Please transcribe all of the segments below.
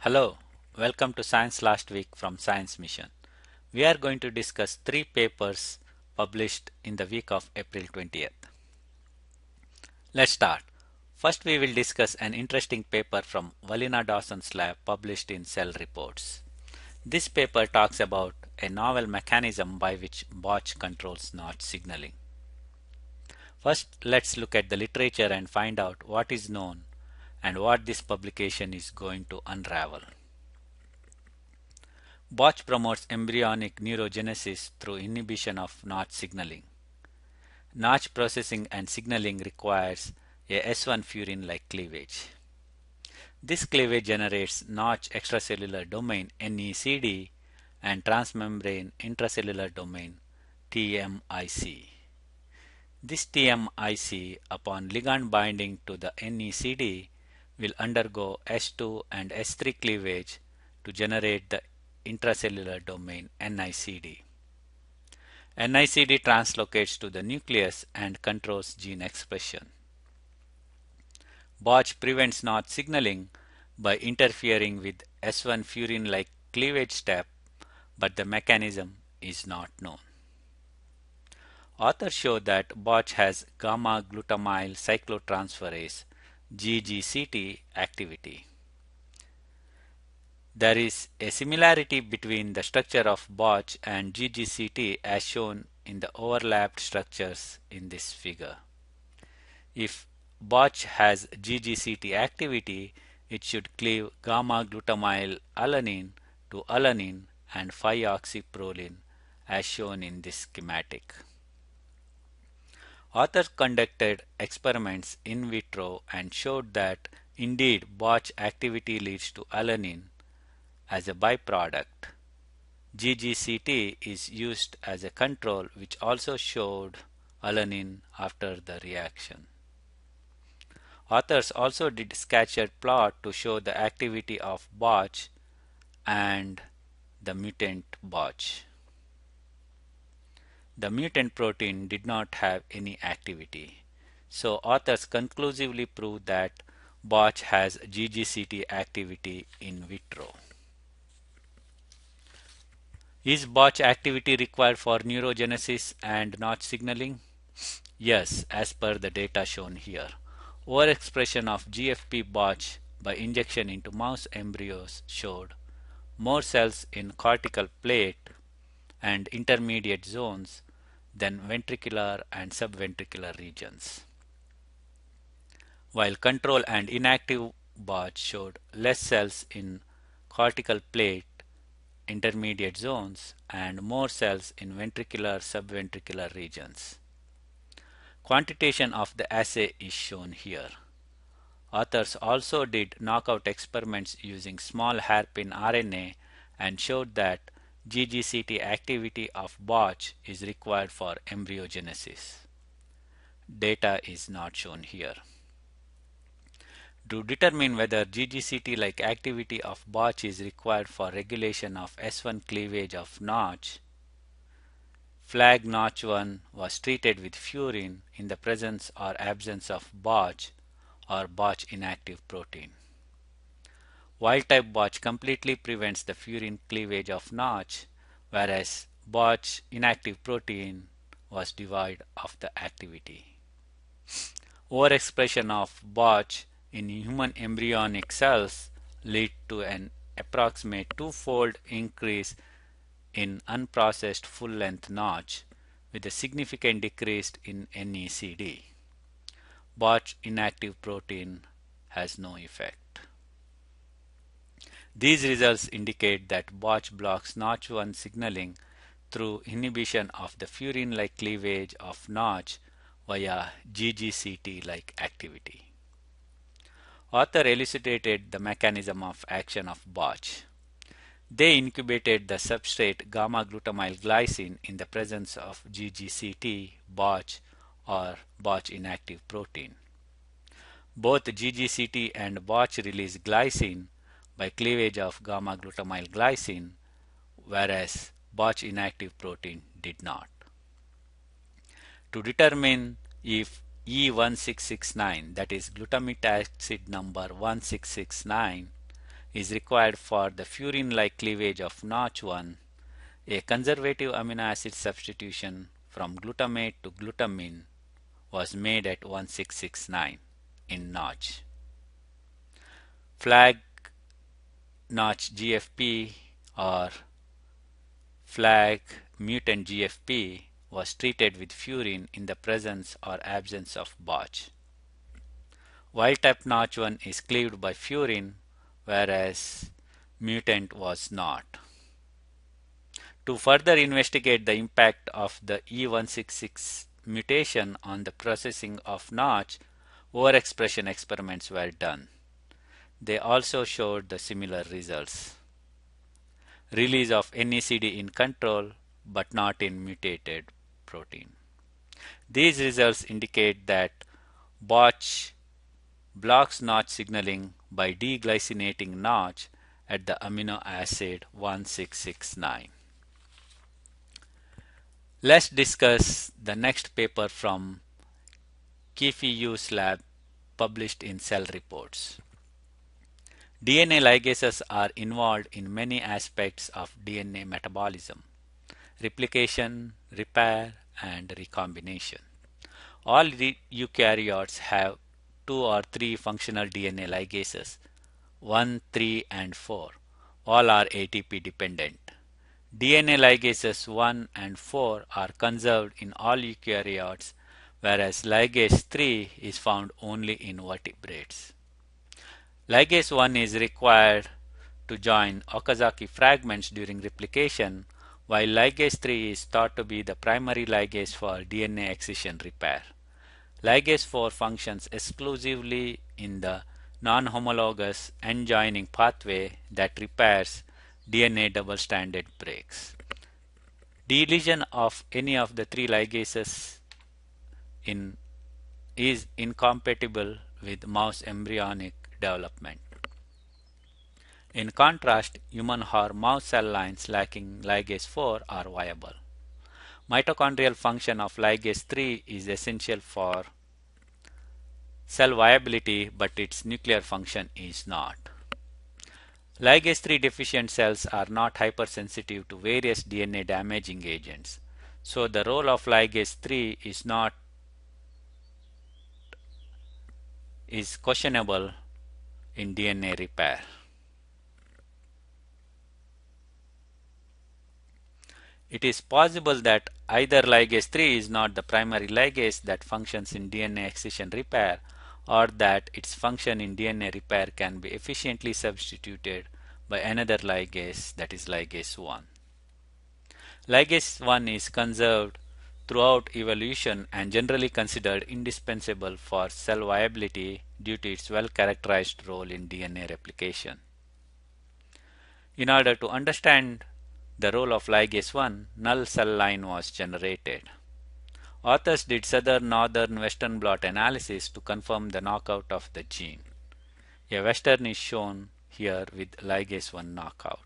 Hello, welcome to Science Last Week from Science Mission. We are going to discuss three papers published in the week of April 20th. Let's start. First, we will discuss an interesting paper from Valina Dawson's lab published in Cell Reports. This paper talks about a novel mechanism by which Botch controls notch signaling. First, let's look at the literature and find out what is known and what this publication is going to unravel. Botch promotes embryonic neurogenesis through inhibition of notch signaling. Notch processing and signaling requires a S1 furin-like cleavage. This cleavage generates notch extracellular domain NECD and transmembrane intracellular domain TMIC. This TMIC, upon ligand binding to the NECD, will undergo S2 and S3 cleavage to generate the intracellular domain NICD. NICD translocates to the nucleus and controls gene expression. Botch prevents notch signaling by interfering with S1 furin-like cleavage step, but the mechanism is not known. Authors show that Botch has gamma-glutamyl cyclotransferase GGCT activity. There is a similarity between the structure of Botch and GGCT as shown in the overlapped structures in this figure. If Botch has GGCT activity, it should cleave gamma-glutamyl alanine to alanine and 5-oxyproline as shown in this schematic. Authors conducted experiments in vitro and showed that indeed Botch activity leads to alanine. As a byproduct, GGCT is used as a control, which also showed alanine after the reaction. Authors also did scattered plot to show the activity of Botch and the mutant Botch. The mutant protein did not have any activity, so authors conclusively proved that Botch has GGCT activity in vitro. Is Botch activity required for neurogenesis and notch signaling? Yes, as per the data shown here. Overexpression of GFP Botch by injection into mouse embryos showed more cells in cortical plate and intermediate zones than ventricular and subventricular regions, while control and inactive Botch showed less cells in cortical plate, intermediate zones, and more cells in ventricular subventricular regions. Quantitation of the assay is shown here. Authors also did knockout experiments using small hairpin RNA and showed that GGCT activity of Botch is required for embryogenesis. Data is not shown here. To determine whether GGCT-like activity of Botch is required for regulation of S1 cleavage of notch, flag notch 1 was treated with furin in the presence or absence of Botch or Botch inactive protein. Wild-type Botch completely prevents the furin cleavage of notch, whereas Botch inactive protein was devoid of the activity. Overexpression of Botch in human embryonic cells lead to an approximate two-fold increase in unprocessed full-length notch with a significant decrease in NECD. Botch inactive protein has no effect. These results indicate that Botch blocks notch 1 signaling through inhibition of the furin-like cleavage of notch via GGCT-like activity. Author elucidated the mechanism of action of Botch. They incubated the substrate gamma-glutamyl glycine in the presence of GGCT, Botch, or Botch inactive protein. Both GGCT and Botch release glycine by cleavage of gamma-glutamyl glycine, whereas Botch inactive protein did not. To determine if E1669, that is glutamic acid number 1669, is required for the furin-like cleavage of Notch 1, a conservative amino acid substitution from glutamate to glutamine was made at 1669 in Notch. Flag Notch GFP or flag mutant GFP was treated with furin in the presence or absence of Botch. Wild-type Notch 1 is cleaved by furin, whereas mutant was not. To further investigate the impact of the E166 mutation on the processing of Notch, overexpression experiments were done. They also showed the similar results. Release of NECD in control but not in mutated protein. These results indicate that Botch blocks Notch signaling by deglycinating Notch at the amino acid 1669. Let's discuss the next paper from Keefe-Yu's lab published in Cell Reports. DNA ligases are involved in many aspects of DNA metabolism: replication, repair, and recombination. All eukaryotes have 2 or 3 functional DNA ligases, 1, 3, and 4. All are ATP dependent. DNA ligases 1 and 4 are conserved in all eukaryotes, whereas ligase 3 is found only in vertebrates. Ligase 1 is required to join Okazaki fragments during replication, while ligase 3 is thought to be the primary ligase for DNA excision repair. Ligase 4 functions exclusively in the non-homologous end-joining pathway that repairs DNA double-stranded breaks. Deletion of any of the 3 ligases is incompatible with mouse embryonic development. In contrast, human or mouse cell lines lacking ligase 4 are viable. Mitochondrial function of ligase 3 is essential for cell viability, but its nuclear function is not. Ligase 3 deficient cells are not hypersensitive to various DNA damaging agents, so the role of ligase 3 is questionable in DNA repair. It is possible that either ligase 3 is not the primary ligase that functions in DNA excision repair, or that its function in DNA repair can be efficiently substituted by another ligase, that is ligase 1. Ligase 1 is conserved throughout evolution and generally considered indispensable for cell viability due to its well-characterized role in DNA replication. In order to understand the role of ligase 1, null cell line was generated. Authors did southern, northern, western blot analysis to confirm the knockout of the gene. A western is shown here with ligase 1 knockout.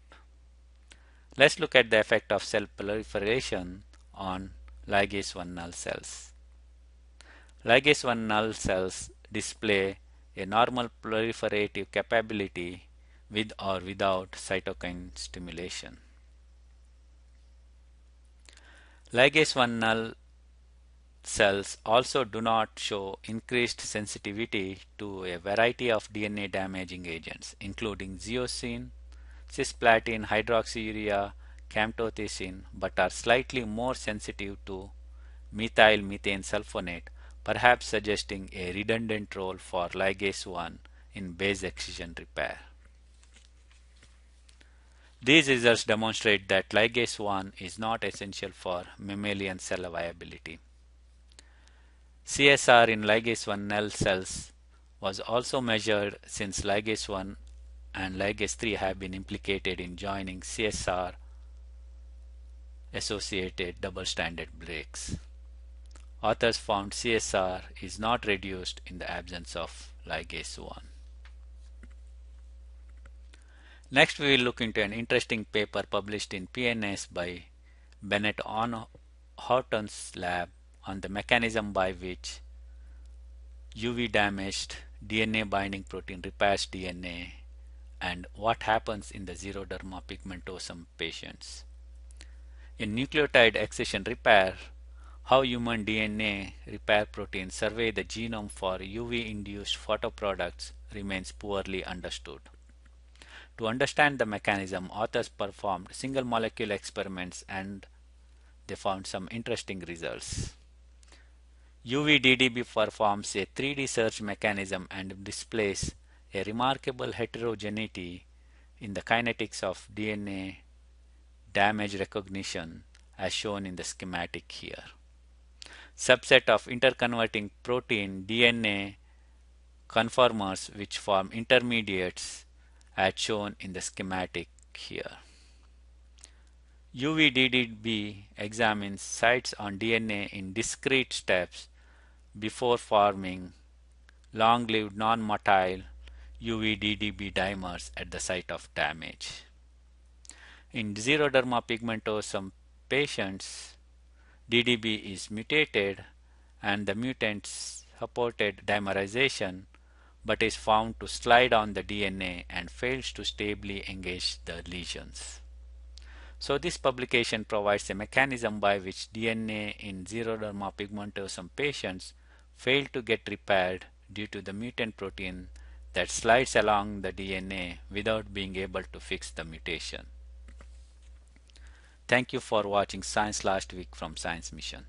Let's look at the effect of cell proliferation on ligase 1 null cells. Ligase 1 null cells display a normal proliferative capability with or without cytokine stimulation. Ligase 1 null cells also do not show increased sensitivity to a variety of DNA damaging agents, including zeosine, cisplatin, hydroxyurea, camptothecin, but are slightly more sensitive to methyl methane sulfonate, perhaps suggesting a redundant role for ligase 1 in base excision repair. These results demonstrate that ligase 1 is not essential for mammalian cell viability. CSR in ligase 1 null cells was also measured, since ligase 1 and ligase 3 have been implicated in joining CSR associated double-stranded breaks. Authors found CSR is not reduced in the absence of ligase 1. Next, we will look into an interesting paper published in PNAS by Bennett Horton's lab on the mechanism by which UV damaged DNA binding protein repairs DNA and what happens in the xeroderma pigmentosum patients. In nucleotide excision repair, how human DNA repair proteins survey the genome for UV-induced photoproducts remains poorly understood. To understand the mechanism, authors performed single molecule experiments and they found some interesting results. UV-DDB performs a 3D search mechanism and displays a remarkable heterogeneity in the kinetics of DNA damage recognition as shown in the schematic here. Subset of interconverting protein DNA conformers which form intermediates as shown in the schematic here. UV-DDB examines sites on DNA in discrete steps before forming long-lived non-motile UV-DDB dimers at the site of damage. In xeroderma pigmentosum patients, DDB is mutated and the mutants supported dimerization but is found to slide on the DNA and fails to stably engage the lesions. So this publication provides a mechanism by which DNA in xeroderma pigmentosum patients fail to get repaired due to the mutant protein that slides along the DNA without being able to fix the mutation. Thank you for watching Science Last Week from Science Mission.